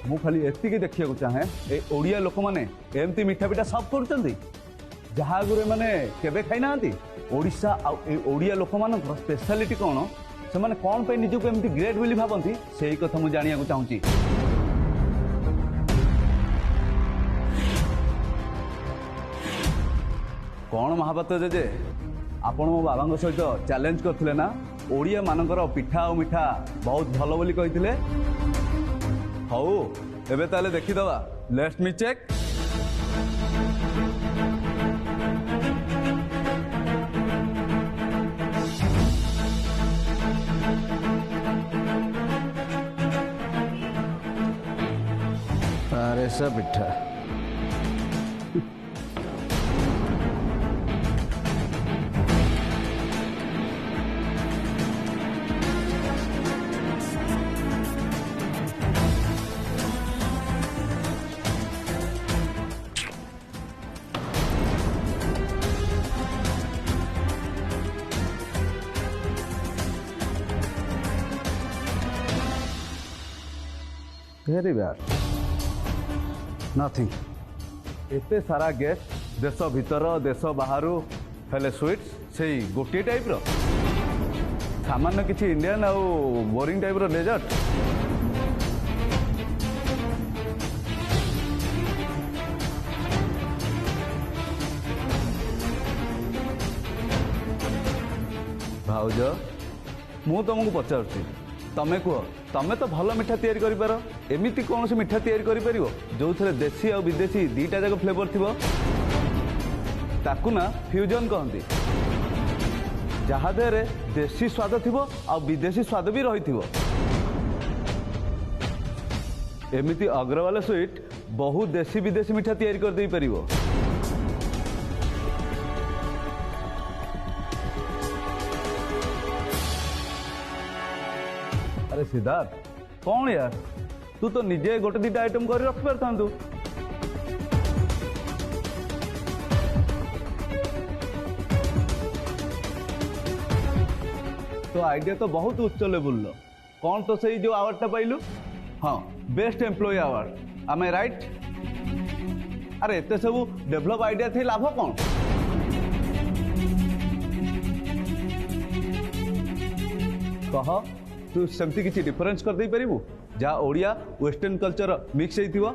मु खाली एतिकी देखिया चाहे ए ओडिया लोक माने एमती मिठा पिठा सब करुचंती जहा गुरे माने केबे खाई नांती ओडिशा आ ए ओडिया लोक मान स्पेशलिटी कौन से माने कौन पे निजु को एमती ग्रेट बोली भाबंती सेही कथा मु जानिया को चाहूची कौन महापात्र जेजे आपण मो बाबा सहित चैलेंज करथिले ना ओडिया मानकर पिठा और मिठा बहुत भल बोली कहिथिले हौ एबे ताले देखि दवा लेट्स मी चेक अरे सब पिठा वेरी बैड नथिंग एते सारा गेस्ट देश भीतर देश बाहर हेले स्वीट्स से गोटे टाइप रो सामान्य किसी इंडियन आउ बोरिंग टाइप रो डेजर्ट भाउज मु तुमको पचारुची तमें कह तमें तो भल मिठा तैयारी कर एमती कौन से मिठा तैयारी कर जो थे देशी और विदेशी दीटा जाक फ्लेवर थी ताकू ना फ्यूजन कहती जहा देहरे देशी स्वाद थी आ विदेशी स्वाद भी रही एमती अग्रवाल स्वीट बहुत देशी विदेशी मिठा तैयारी कर दे परिवो। अरे सिद्धार्थ कौन यार तू तो निजे गोटे दीटा आइटम कर रखी पार तो आइडिया तो बहुत उच्च लेवल लो कौन तो सही जो अवार्ड पाइलु हाँ बेस्ट एम्प्लॉय अवार्ड आम राइट अरे एत सब डेभलप आइडिया थी लाभ कौन कह तू सेमती किसी डिफरेंस कर दे परिबु जहाँ ओडिया वेस्टर्न कल्चर मिक्स होइथिबो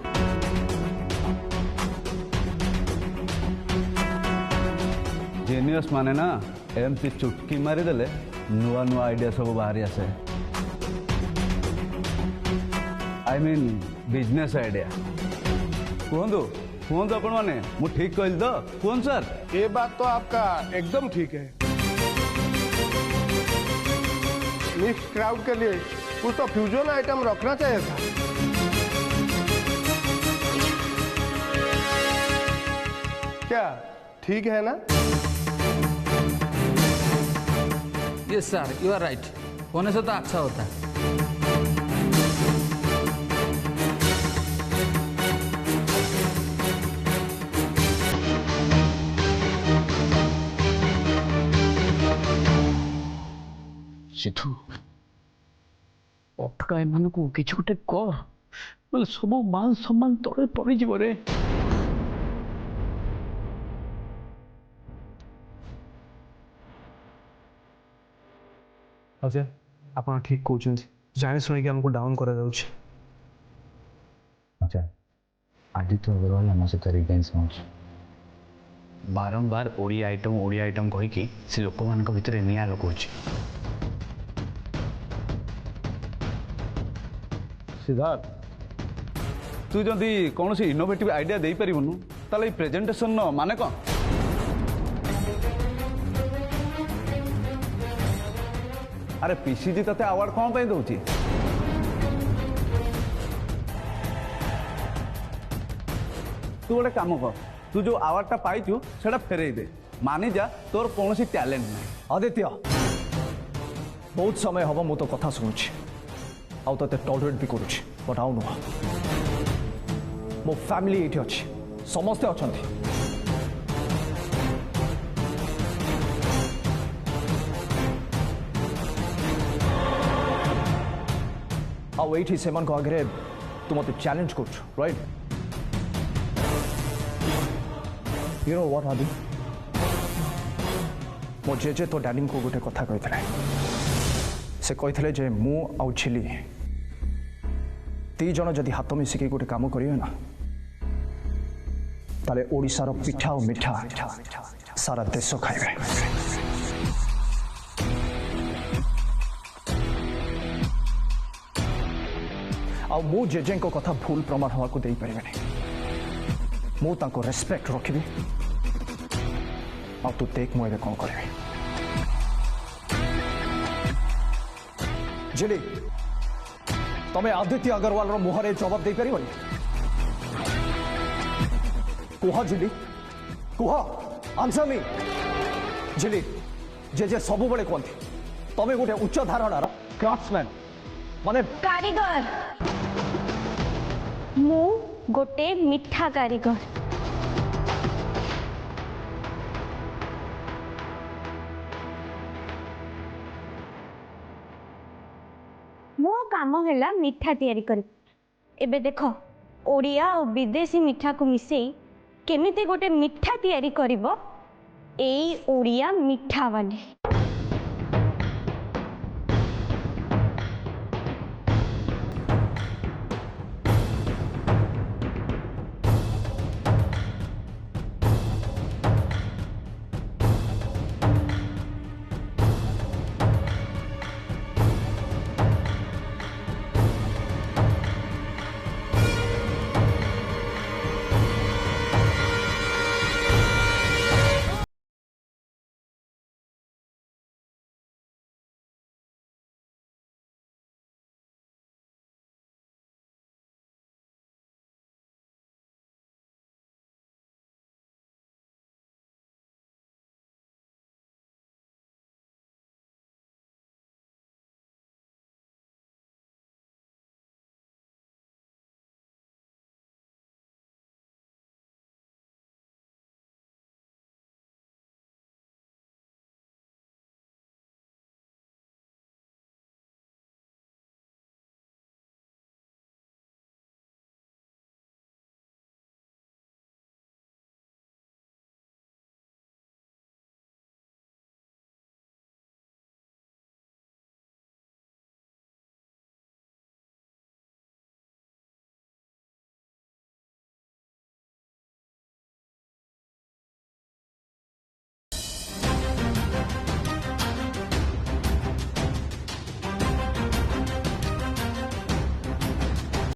जेनियस माने ना एमती चुटकी मारी देले नुआ नुआ आइडिया सब बाहरी आसे आई मीन बिजनेस आइडिया कहतु कहतु आपण माने मु ठीक कहली तो कहन सर ये बात तो आपका एकदम ठीक है मिक्स क्राउड के लिए कुछ तो फ्यूजन आइटम रखना चाहिए था क्या ठीक है ना yes sir you are right होने से तो अच्छा होता है सिद्धू अटका एम कि गोटे कर बोले सब मान सम्मान तले पड़ीज रे अजय आप ठीक कहते जाने शुणी आमको डाउन करा अच्छा आदित्य अग्रवाल आम सहित रिवेंज मांगुଛି बारंबार ओडिया आइटम कहीकि से लोक मान भितर निआ लगुच सिद्धार्थ तू जदि कौन सी इनोवेटिव आइडिया दे पारिबनु ताले प्रेजेंटेशन माने कौन अरे पीसीजी तते अवार्ड कौन पे दउची तू गोटे काम कर तू जो अवार्डटा पाइचु सेटा फेरई दे मानि जा तोर कौन सी टैलेंट नहीं आदित्य बहुत समय हम मु तो कथा शुणुची आउ ते टॉलरेट भी करुची बट आउ नुह मो फैमिली ये अच्छी समस्ते अच्छा आउ ये से आगे तू मत चैलेंज कर राइट यू नो व्हाट आदि मो जेजे तो डैडी को गोटे कथा कही से कही जे मु आउ झिली दी जन जदि हाथ मिसिकी गोटे काम करेंगे ना ताले ओडिशार पिठा और मिठा सारा देश खाइबे आ मु जेजे को कथा भूल प्रमाण हवा को दे परिबे नहीं मु ताको रेस्पेक्ट रखिबी आ तू देख मु एबे कोन करबी जिली तमे आदित्य अग्रवाल रो मुहरे जवाब दे परिबनी कुहा जिली कुहा आंसर मी जिली जे सब बड़े कहते तमे गोटे उच्च धारणार क्राफ्ट्समैन माने कारीगर मु गोटे मिठा कारीगर मो काम है मिठा तैयारी कर एबे देख ओडिया और विदेशी मिठा को मिसई केमिते गोटे मिठा तैयारी करिवो एई ओडिया मिठा वाली